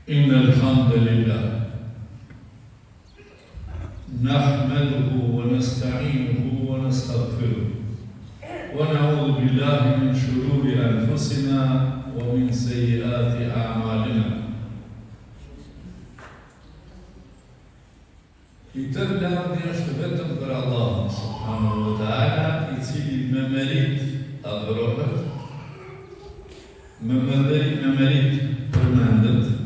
إن الحمد لله نحمده ونستعينه ونستغفره ونعوذ بالله من شرور أنفسنا ومن سيئات أعمالنا. I tërë lavdi është vetëm për Allah subhanahu wa ta'ala, I cili me merit adhurohet, me merit përmendet,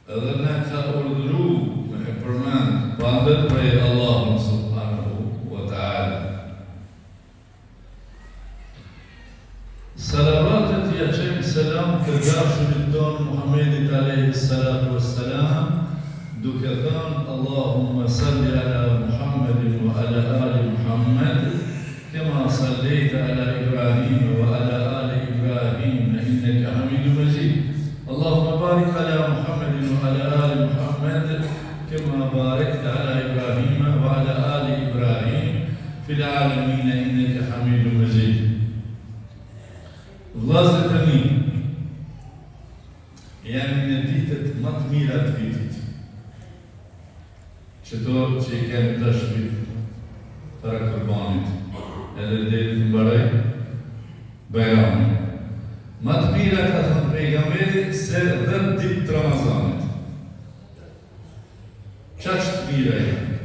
edhe ne ka urdhëru me e përmend pandet prej Allahut subhanahu wa ta'ala. Salavatet ja qenë selam të dashurit tonë Muhammedit alayhi salatu wassalam, duke thënë Allahumma salli ala Muhammedin wa ala ali Muhammed kema sallaita ala Ibrahim wa ala ali Ibrahim innaka Hamidum Majid. Allahumma barik ala Muhammedin wa ala ali Muhammed kema barakta ala Ibrahim wa ala ali Ibrahim fil alamin innaka Hamidum Majid. Vllazërit e mi, janë në ditët më të mira të vitit. Qëto që I kemi dashuri para kurbanit, edhe deri të mbaroj Bajrami. Më të mira ka thënë pejgamberi se 10 ditë të Ramazanit. Çaq të mira janë.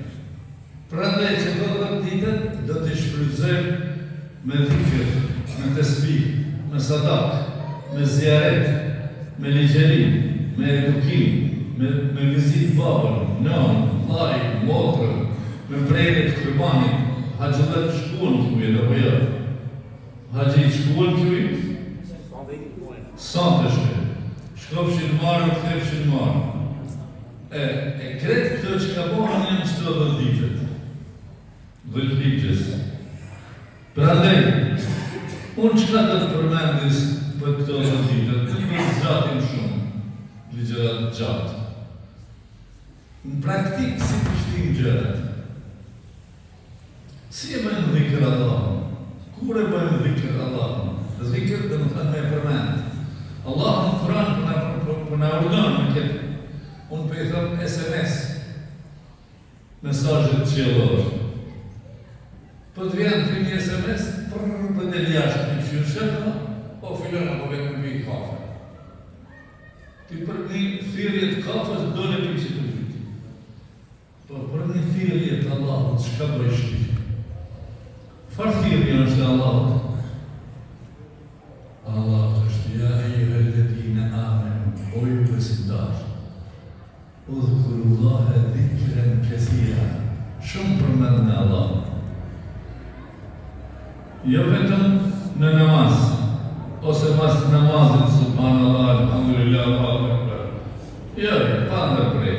Prandaj çdo 10 ditë do të shfrytëzojmë me dhikr, me tesbih, me sadak, me ziaret, me ligjerim, me edukim, me vizit babën, nënë, vllai, motrën, me prerje të kurbanit. Haxhillat shkuan këtu apo jo? Haxhi shkuan këtu? Sa të shkojnë? Shkopshin marrë, kthefshin marrë. E kretë këto që ka bëhen janë çdo 10 ditët. Dhulhijhes. Prandaj, unë çka do të përmendis për këto 10 ditët, të zgjatim shumë, ligjërat gjatë. Në praktikë si të shtim gjërat. Si e bëjmë dhikr Allahun? Kur e bëjmë dhikr Allahun? Dhikr dhe më thënë me përmend. Allah në Kur'an për na urdhon me këtë. Unë për I thëmë SMS, mesazhet qiellor. Po të vjen të një SMS, për del jashtë një këshirë shëtë, o filon apo vetë me bëjë kafe. Ti për një thirrje të kafes dole për që të viti. Po për një thirrje të Allahut, çka bëjsh ti? Farë thirrje është Allahut? Allah është ja eyyuhalladhina amanu, o ju besimtar. Udhkurullaha dhikran kathira. Shumë përmendni Allahun. Jo vetëm në namaz, ose pas namazit, subhanallah, alhamdulillah, Allahu akbar. Jo, pa ndërprej.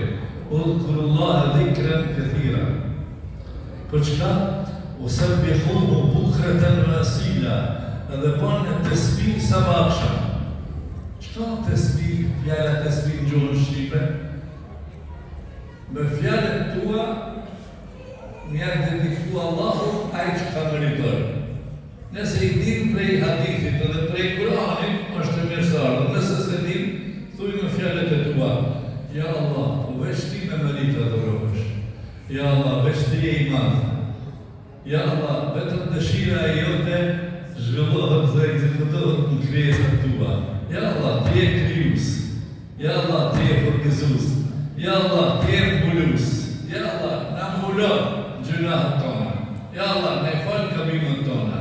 Udhkurullaha dhikran kathira. Për çka? Usabbihuhu bukratan wa asila. Edhe bënë tesbih sabah akşam. Çka tesbih, fjala tesbih në gjuhën shqipe? Me fjalët tua njerë dediku Allahu ai që ka meritor. Nëse I dim prej hadithit edhe prej Kur'anit, është e mirësardhë. Nëse se dim, thuj me fjalët e tua. Ja Allah, po veç ti me merit adhurohesh. Ja Allah, veç ti je I madh. Ja Allah, vetëm dëshira e jote zhvillohet dhe ekzekutohet në krijesat tua. Ja Allah, ti je krijues. Ja Allah, ti je forgëzues. Ja Allah, ti je mbulues. Ja Allah, na mbulon gjunahet tona. Ja Allah, na fal gabimet tona.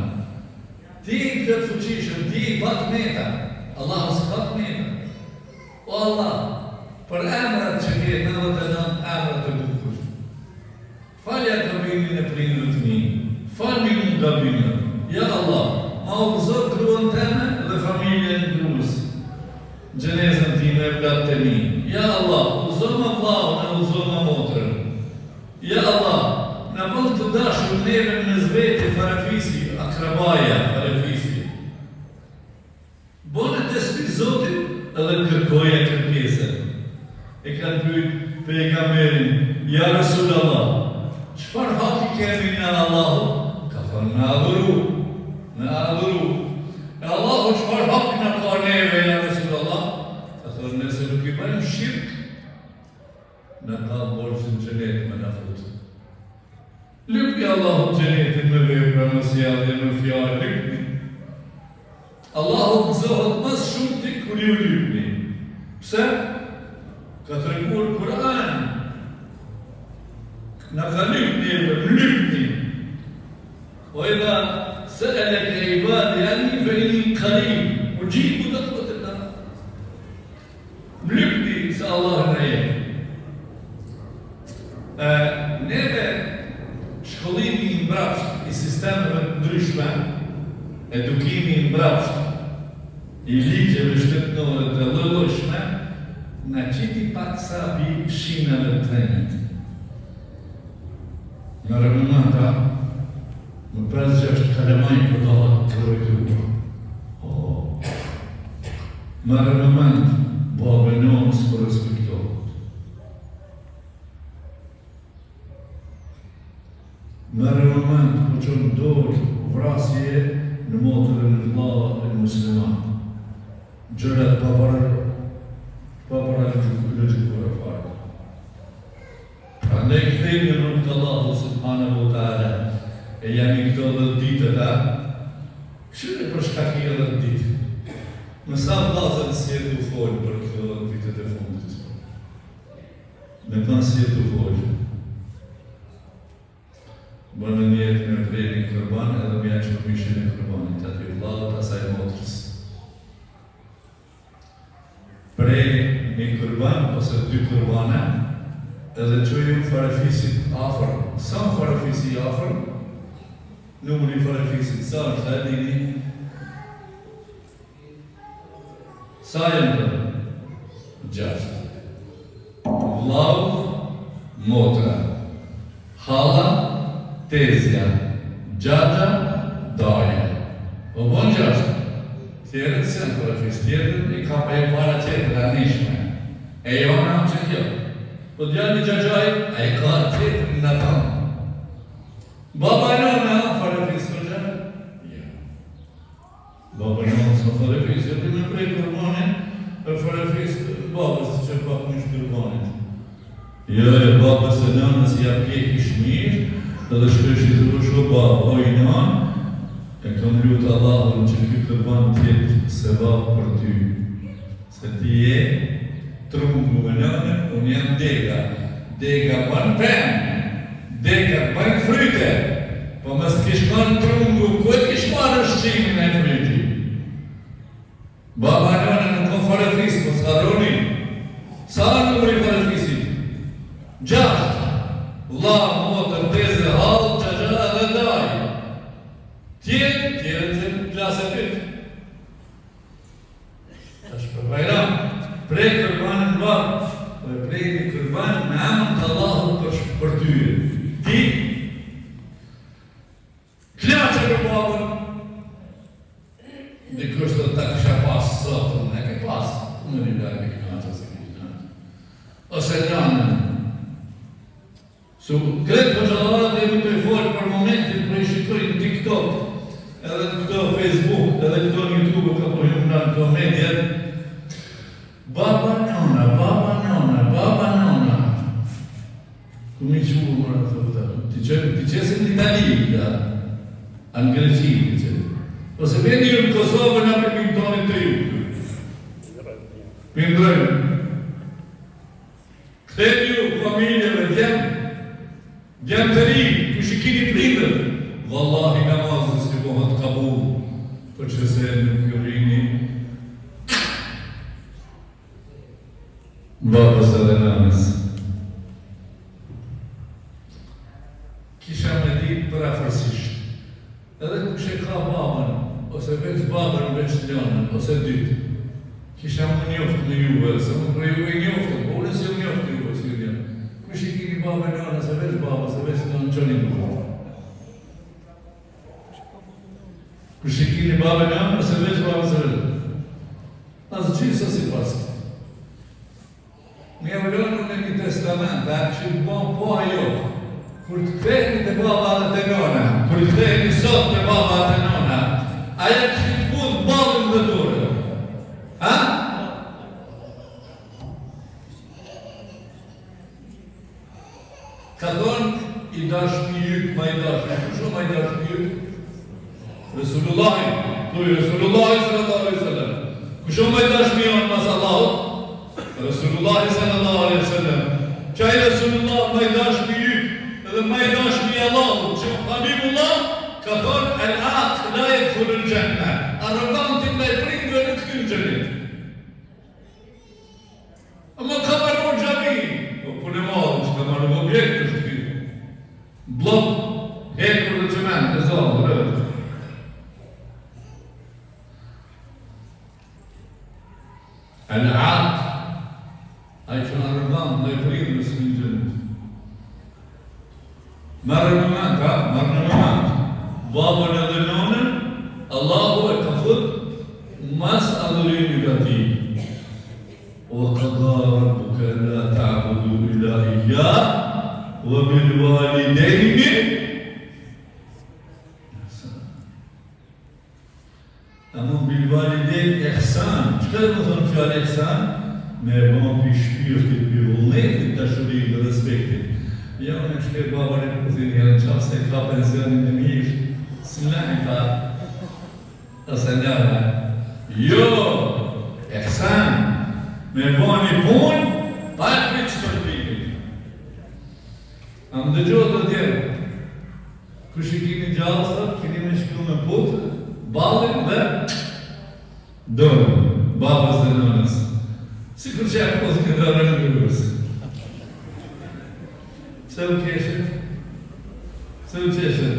Ti I plot fuqishëm, ti I bat meta. Allahu s'ka meta. O Allah, për emrat që ke 99 emrat e bukur. Falja gabimin e prindërve të mi. Falmi unë gabimin. Ja Allah, ma udhëzo gruan teme dhe familjen gruas. Gjenezën time e vlatë të mi. Ja Allah, udhëzo më vllahun e udhëzo më motrën. Ja Allah, na bën të dashur neve në zveti farefisi, akrabaja farefisi. Bone tesbih Zotit edhe kërkoja kërkesën. E kanë pyet pejgamberin, ja Resulallah, çfarë haki kemi në Allahu? Ka thënë në adhuru. E Allahu çfarë hak na ka neve, ja Resulallah? Ka thënë nëse i bëjmë shirk, në ka borxhin xhenet me na fut. Lypni Allahu xhenetin me vepra, me sjellje, me fjalë, lypni. Allahu gëzohet më shumë ti kur ju lypni. Pse? Ka treguar Kur'an. Na ka lypni. وإذا سألك عبادي عني فإني قريب أجيب دعوة الداع. Lypni se Allah në jetë. Neve shkollimi i mbrapsht i sistemeve të ndryshme, edukimi i mbrapsht i ligjeve shtetërore të llojshme, na qiti pak sa bi shinave të trenit. Në rëmëmanta, më prezë që është kalemaj për dohet të rojtë. Më rëmëmant, babë nëmës për respektohet. Më rëmëmant, po që në dorë vrasje në motër e në vëllava e musliman. Gjërat papara në gjukura farë. Andaj këthejmë në rrugë të Allahu subhanahu wa ta'ala. E jam i këto dhe ditët, këshire për shkaki edhe ditë. Më sa vllazën si e të folë për këto vitet e fundit. Me kanë si e të folë. Bënë njetë me vrejnë i kërban edhe me janë që më mishin e kërbanit, aty vllazët asaj motrës. Prej një kërban ose dy kërbana, edhe që ju farafisit afer. Sa më farafisi afer, numëri farafisit sa është e dini? Sa jenë të? 6. Vlau, motra, hala, tezja, gjagja, daja. O bon 6. Tjerët se në farafis, tjerët i ka pa e para tjetër e nishme. E jo në që kjo. Po djallë një gjagjaj, a i ka tjetër në tanë. Baba e nëna, farafis të gjallë? Ja. Baba e nëna së farafis, jëtë me prej kërbanin, e farafis babës të që pak më shkërbanit. Ja, e babës e nënës ja pjek i shmirë, edhe shpesh i të rësho babë, o i nënë, e kam lutë Allahun që kjo kërban tjetë se babë për ty. Se ti je trungu me nënë, unë jam dega. Dega banë penë, dega banë fryte, po mës kish kanë trungu, këtë kish marë shqimin e fryti. Baba nënë nuk ka farafis, po s'harroni. Sa numëri farafisit? 6. Vlla, motër, teze, hallë, gjagja dhe daj. Tjerë të klasë e pytë. Është për bajram, prej kërbanë në barë, prej një kërbanë me amën të Allahut për tyre. Ti, klaqë për babën, dhe kështë të ta kësha pasë sotën, e ke pasë, në një dhe e knaqë, ose nënën. Kretë për gjëllarët e më të i folë për momentin për i shikoj në TikTok, edhe në këto Facebook, edhe këto në YouTube, ka po ju në këto media. Baba nona. Këmi që u mërë të të ti qesin në Itali, anë Greqi, ti qesin. Ose vendi ju në Kosovë në për pintonit të ju. Pindrojnë. Këtë ju familjeve djemë të ri, ku shikini prindër. Wallahi namazës të bëhat kabul, për që se nuk ju rini. Babës edhe nanës. Kisha me ditë për afërsisht. Edhe kushe ka babën, ose veç babën, veç njënën, ose dytë. Kisha më njoftë me juve, se më për juve njoftë, po unë si më njoftë juve, si njënë. Kushe kini babën njënë, se veç babën, se veç njënë qëni duhet. Kushe kini babën njënë, se veç babën, se veç. Asë gjithë së si pasë. Më javëllonu në një testament, që të bon po ajo, kur të kthejni të baba dhe të nona, kur të kthejni sot të baba dhe të nona, aja që të fund babën dhe dure. Ha? Ka thonë i dashmi jyk, ma i dashmi. Kusho ma i dashmi jyk? Resulullahi. Thuj Resulullahi sallallahu alaihi wasallam. Kusho ma i dashmi jonë mas Allahut? Resulullahi sallallahu alaihi wasallam. Qaj Resulullah ma i dashmi jyk, edhe ma i dashmi Allahut, që Habibullah ka thonë el-aq la yedkhulu l-janna. Arrogantin me prindve në këtyn xhenet. Ama ka marrë xhami, po punë madhe, që ka marrë objekt është këtu. Blok, hekur dhe cement, e zonë, rëtë. El-aq, ai që arrogant me prindve së në xhenet. Marrë në moment, ha? Marrë në moment. Babën edhe nonën, Allahu e ka thënë mas adhurimit atij. وقضى ربك ألا تعبدوا إلا إياه وبالوالدين إحسانا. أما بالوالدين إحسان. شكرا مثلا في الإحسان ما يبغون في شبيرتي بيولنيت التشريع برسبكتي. يوم نشكي بابا نكوزين يا شخص يقرأ بنزين النمير سمعنا أسنانا يو إحسان. Me bani punë, pa e pritë që të rëpikit. Am dëgjohë të tjerë, kush i kini gjallë, sot, kini me shkru me putë, balin dhe dorën, babës dhe nënës. Si kur që e posë këtë dhe rëmë gërës. Pse u keshët? Pse u qeshët?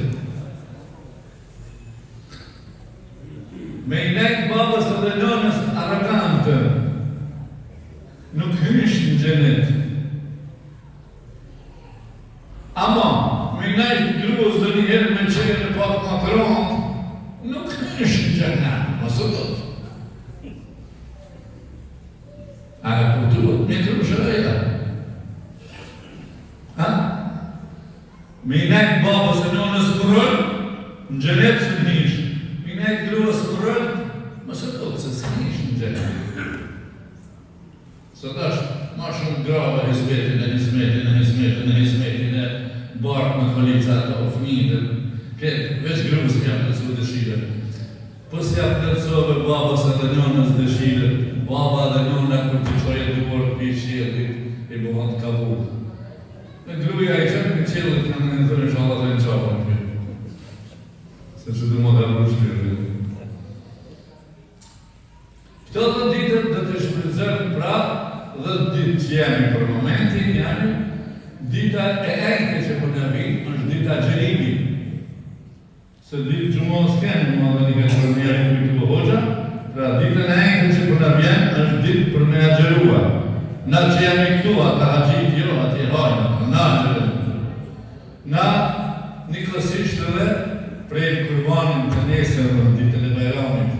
Me i nekë babës dhe nënës arrogantë, nuk hysh në xhenet. Ama, me najtë gruës dhe njëherë me qenë në pak matron, nuk hysh në xhenet, mësë dhëtë. A e kulturët, me të rëshëreja. Ha? Me najtë babës e nënës kërën, në xhenet së njësh. Me najtë gruës kërën, mësë dhëtë, se së njësh në xhenet. Sot është ma shumë grave hizmetin e bartë në kvalicat të ofminë, këtë veç grus kja përcu dëshire. Po si ja përcove babës e dhe nënës dëshire, baba dhe nëna për të qoje duar për qëllit i buhat kabur. Me gruja i qënë për qëllit në në nëzërë shalat e në qapa në për. Se që të më dhe përshkërë. Këto të ditët dhe të shpërëzërë pra, dhe ditë që jemi për momentin, jemi dita e ejke që për në vinë, është dita gjerimi. Se ditë gjumos kemi, më dhe një këtë për njerë në këtë hoxha, pra ditën e ejke që për në vjenë, është ditë për në gjerua. Na që jemi këtu, ata haqit jo, ati hajnë, na gjerë. Na një kësisht edhe prej kurbanin të nesër në ditën e bajramit.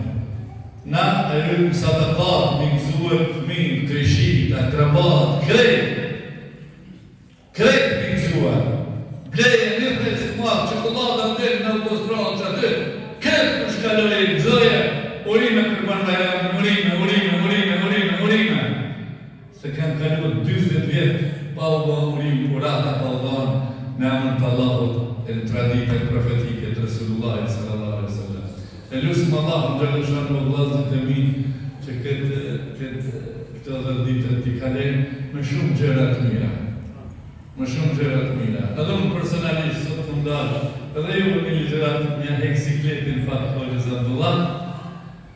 Na e rrëm sadakat, mingzuar fëmin, kreshit, akrabat, krejt mingzuar. Bleje, nifre, sëmak, qokolada, mdelë, në autostradë që aty, krejt në shkallore, gëzoje, urime kërban bajram, urime. Se kanë kaluar 20 vjetë, pa u ban urim, urata pa u ban, në amën të Allahut, e në traditën profetike të Resulullahi sallallahu alaihi wasallam. E lusëm Allah në gjellëshan në vlazët e mi që këtë dhe ditët t'i kalenë me shumë gjërat mira. Me shumë gjërat mira. Edhe unë personalisht sot të ndalë, edhe ju në një gjërat një heksikletin fatë Hoxhës Abdullah,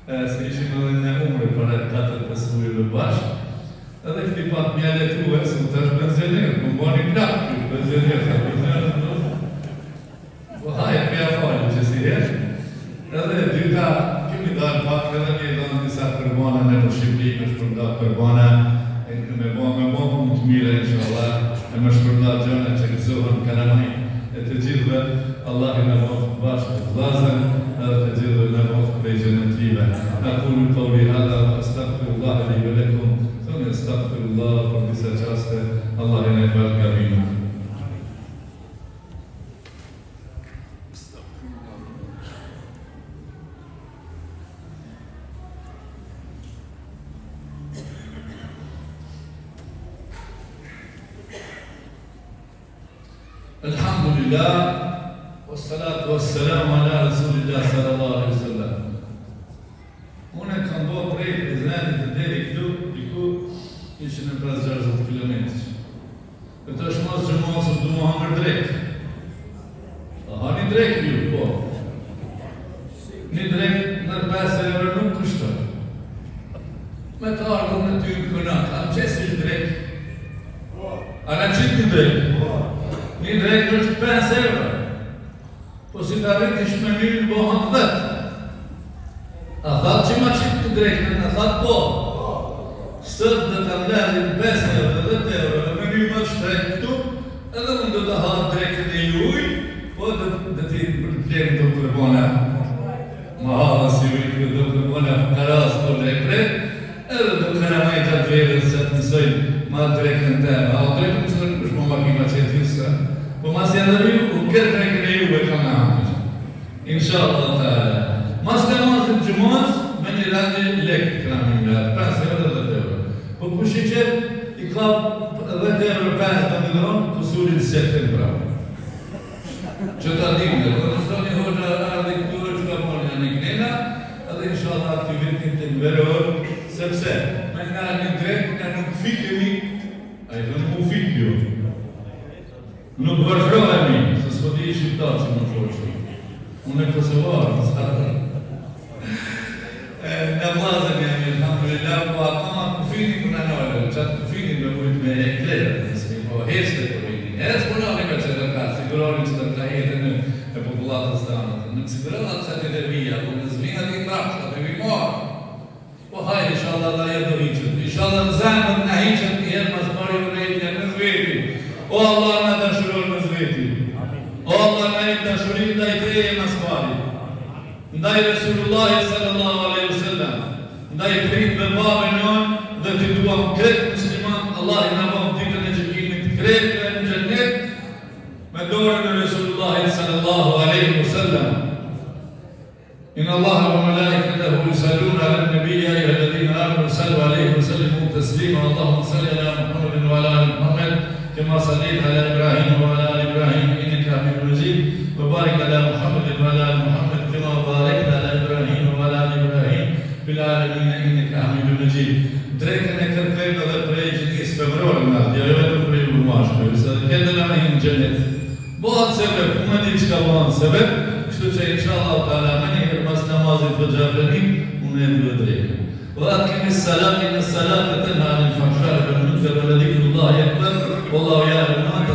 se ishim edhe në umre para 4-5 mujëve bashkë, edhe këti fatë mja letuve, se më të është benzionerë, më bani plakë, benzionerë, po hajë përja falë që si herë. Edhe dyta, kemi dalë pak, edhe një dalë njësa përbana në për Shqipëri, me shpërnda përbana, me bon punë të mire, inshallah, e me shpërnda gjëne që gëzohën kalamaj, e të gjithve, Allah i në mofë bashkë të vlazën, edhe të gjithve në mofë prej gjënetrive. Aqulu qawli hadha, astaghfirullah li wa lakum, thënë astaghfirullah për disa qaste, Allah i në falë gabinë. Alhamdulillah, wassalatu wassalamu ala Rasulillah sallallahu alaihi wasallam. Unë kam bërë prej Prizrenit deri këtu, diku ishin në 560 kilometrë. Këtë është mos që mos du më hangër drejt. Hani drejt ju, po. Një drejt në 5 euro nuk kushton. Me të ardhëm në ty në kënak, a në qesë ishtë drejt? A në qitë një drejt? Një drejt është 5 euro. Po si të arrit ishë me një bohën 10. A thatë që ma qitë të drejtën, a thatë po. Sëtë dhe të mledhin 5 euro dhe 10 euro, dhe me një më të shtrejt këtu, edhe më do të hatë drejtën e juj, po dhe ti përplenë do përbona. Ma halë si ujtë do përbona karas për lepre, edhe do të ramaj të atverës që të mësojnë ma drejtën të e. A drejtën që në këshmo ma kima qëtë jusë, po mas janë dhe ju, u këtë drejtën e juve ka me hamësh. Inshallah të ala. Mas të mazën gjumaz, me një randi lekë të kramin nga 5 euro dhe 10 euro. Po kush i qëtë, i ka 10 euro 5 dhe në dronë, kusurin se të në pravë. Që ta dim dhe, kërë nësoni hoxha ardhe këture që ka moni në një knena, edhe inshallah aktivitin të nëveror, sepse me nga një drejt, nga nuk fikemi, a i të nuk u fikjo. Nuk vërfrojemi, se s'po di i shqiptar që më shoqë. Unë e Kosovarë, në s'karë. Në vlazën jam, alhamdulillah, po akoma kufinin për në nëllë, qatë kufinin me mujtë me eklerë, nësë po heshte kufinin. Ecë për nëllë ka që tërka, sigurorin që tërka jetën e populatës të anët. Nuk sigurorat që të të vija, po në zvinat i prakshë, të vimarë. Po hajde, inshallah, da jetë do hiqët. Inshallah, në zemën në hiqët, i herë mas pari u rejtja në zveti. O Allah, në dashuror në zveti. O Allah, në e dashurin da i treje mas pari. Ndaj Resulullahi sallallahu alaihi wasallam, ndaj prit me babën jonë dhe të duam kretë musliman, Allah i në bëmë ditën e gjykimit kretë në gjennet me dorën e Resulullahi sallallahu alaihi wasallam. Inna Allaha wa malaikatahu yusalluna ala an-nabiyyi ya ayyuhalladhina amanu sallu alayhi wa sallimu taslima. Allahumma salli ala Muhammadin wa ala ali Muhammad kama sallaita ala Ibrahim wa ala ali Ibrahim innaka Hamidum Majid. Wa barik ala Muhammadin wa ala ali Muhammad كما باركت على إبراهيم وعلى آل إبراهيم في العالمين إنك حميد مجيد. Drejtën e kërkojmë edhe prej gjithësisë femërore në atë, jo vetëm prej burmashkëve, se këtë në në xhenet. Bëhat sebeb, ku më di çka bëhat sebeb, kështu që inshallah taala më një herë pas namazit të xhaferit, unë e duhet drejtën. Wa aqimi s-salata inna s-salata tanha 'anil fahsha'i wal munkari wa la dhikrullahi akbar wallahu ya'lamu ma